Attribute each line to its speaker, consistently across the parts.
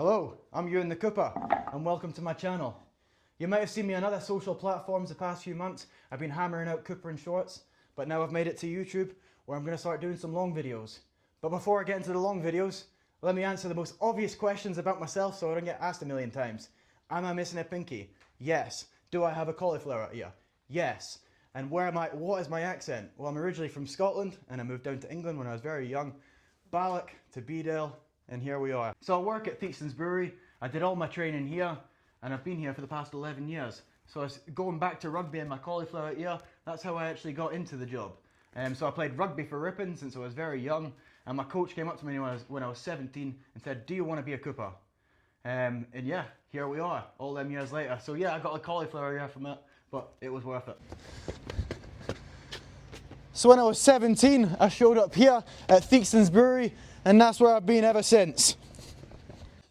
Speaker 1: Hello, I'm Ewan the Cooper, and welcome to my channel. You might have seen me on other social platforms the past few months. I've been hammering out Cooper and shorts, but now I've made it to YouTube, where I'm going to start doing some long videos. But before I get into the long videos, let me answer the most obvious questions about myself so I don't get asked a million times. Am I missing a pinky? Yes. Do I have a cauliflower ear? Yes. And what is my accent? Well, I'm originally from Scotland, and I moved down to England when I was very young. Balloch to Bedale, and here we are. So I work at Theakston's Brewery. I did all my training here, and I've been here for the past 11 years. So I was going back to rugby and my cauliflower ear, that's how I actually got into the job. So I played rugby for Ripon since I was very young, and my coach came up to me when I was 17 and said, "Do you want to be a Cooper?" And yeah, here we are, all them years later. So yeah, I got a cauliflower ear from it, but it was worth it. So when I was 17, I showed up here at Theakston's Brewery, and that's where I've been ever since.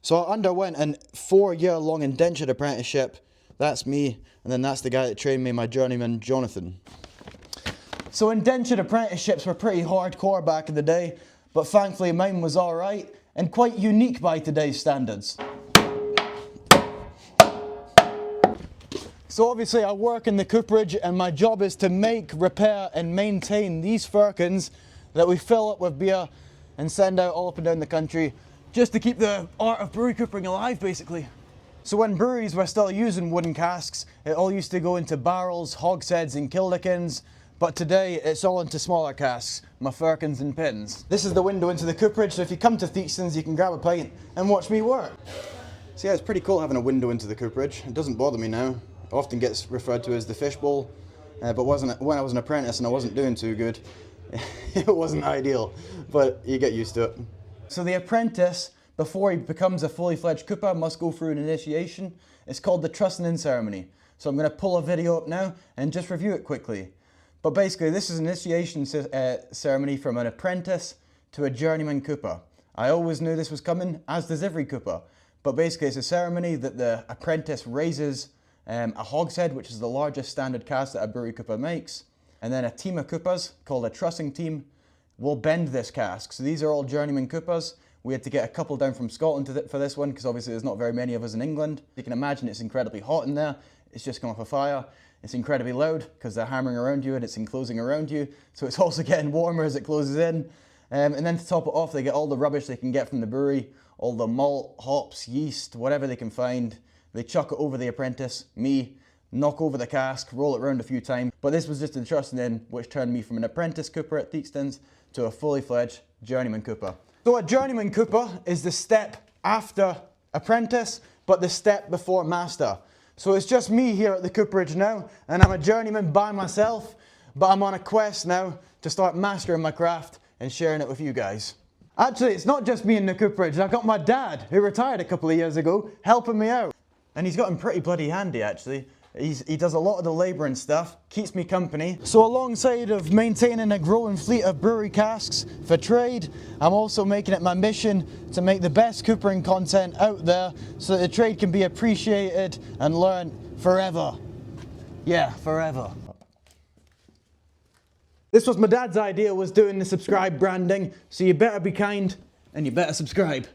Speaker 1: So I underwent a 4-year-long indentured apprenticeship. That's me, and then that's the guy that trained me, my journeyman, Jonathan. So indentured apprenticeships were pretty hardcore back in the day, but thankfully mine was alright, and quite unique by today's standards. So obviously I work in the cooperage, and my job is to make, repair and maintain these firkins that we fill up with beer and send out all up and down the country, just to keep the art of brewery coopering alive, basically. So when breweries were still using wooden casks, it all used to go into barrels, hogsheads and kilderkins, but today it's all into smaller casks, my firkins and pins. This is the window into the cooperage, so if you come to Theakston's you can grab a pint and watch me work. So yeah, it's pretty cool having a window into the cooperage. It doesn't bother me now. It often gets referred to as the fishbowl, but when I was an apprentice and I wasn't doing too good, it wasn't ideal, but you get used to it. So the apprentice, before he becomes a fully fledged cooper, must go through an initiation. It's called the trusting in ceremony. So I'm going to pull a video up now and just review it quickly. But basically this is an initiation ceremony from an apprentice to a journeyman cooper. I always knew this was coming, as does every cooper. But basically it's a ceremony that the apprentice raises a hogshead, which is the largest standard cask that a brewery cooper makes. And then a team of coopers, called a trussing team, will bend this cask. So these are all journeyman coopers. We had to get a couple down from Scotland for this one, because obviously there's not very many of us in England. You can imagine it's incredibly hot in there. It's just come off a fire. It's incredibly loud, because they're hammering around you and it's enclosing around you. So it's also getting warmer as it closes in. And then to top it off, they get all the rubbish they can get from the brewery, all the malt, hops, yeast, whatever they can find. They chuck it over the apprentice, me, knock over the cask, roll it around a few times. But this was just the trusting in, which turned me from an apprentice cooper at Theakston's to a fully fledged journeyman cooper. So a journeyman cooper is the step after apprentice, but the step before master. So it's just me here at the cooperage now, and I'm a journeyman by myself, but I'm on a quest now to start mastering my craft and sharing it with you guys. Actually, it's not just me in the cooperage. I've got my dad, who retired a couple of years ago, helping me out. And he's gotten pretty bloody handy, actually. He does a lot of the labouring stuff, keeps me company. So alongside of maintaining a growing fleet of brewery casks for trade, I'm also making it my mission to make the best coopering content out there so that the trade can be appreciated and learned forever. Yeah, forever. This was my dad's idea, was doing the subscribe branding, so you better be kind and you better subscribe.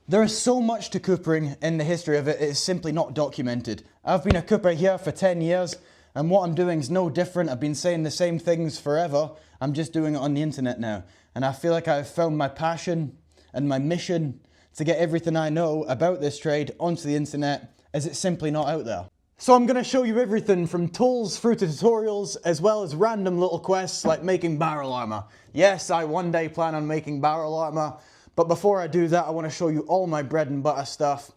Speaker 1: There is so much to coopering in the history of it, it is simply not documented. I've been a cooper here for 10 years, and what I'm doing is no different. I've been saying the same things forever. I'm just doing it on the internet now. And I feel like I've found my passion and my mission to get everything I know about this trade onto the internet, as it's simply not out there. So I'm going to show you everything from tools through to tutorials, as well as random little quests like making barrel armour. Yes, I one day plan on making barrel armour. But before I do that, I want to show you all my bread and butter stuff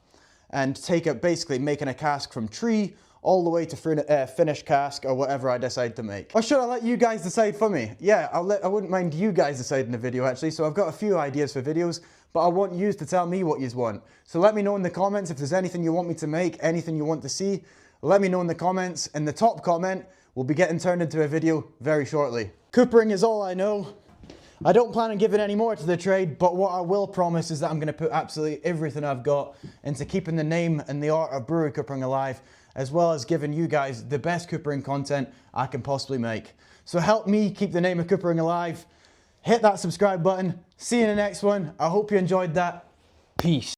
Speaker 1: and take it, basically making a cask from tree all the way to finished cask or whatever I decide to make. Or should I let you guys decide for me? Yeah, I wouldn't mind you guys deciding the video actually. So I've got a few ideas for videos, but I want you to tell me what you want. So let me know in the comments if there's anything you want me to make, anything you want to see. Let me know in the comments. In the top comment will be getting turned into a video very shortly. Coopering is all I know. I don't plan on giving any more to the trade, but what I will promise is that I'm going to put absolutely everything I've got into keeping the name and the art of brewery coopering alive, as well as giving you guys the best coopering content I can possibly make. So help me keep the name of coopering alive. Hit that subscribe button. See you in the next one. I hope you enjoyed that. Peace.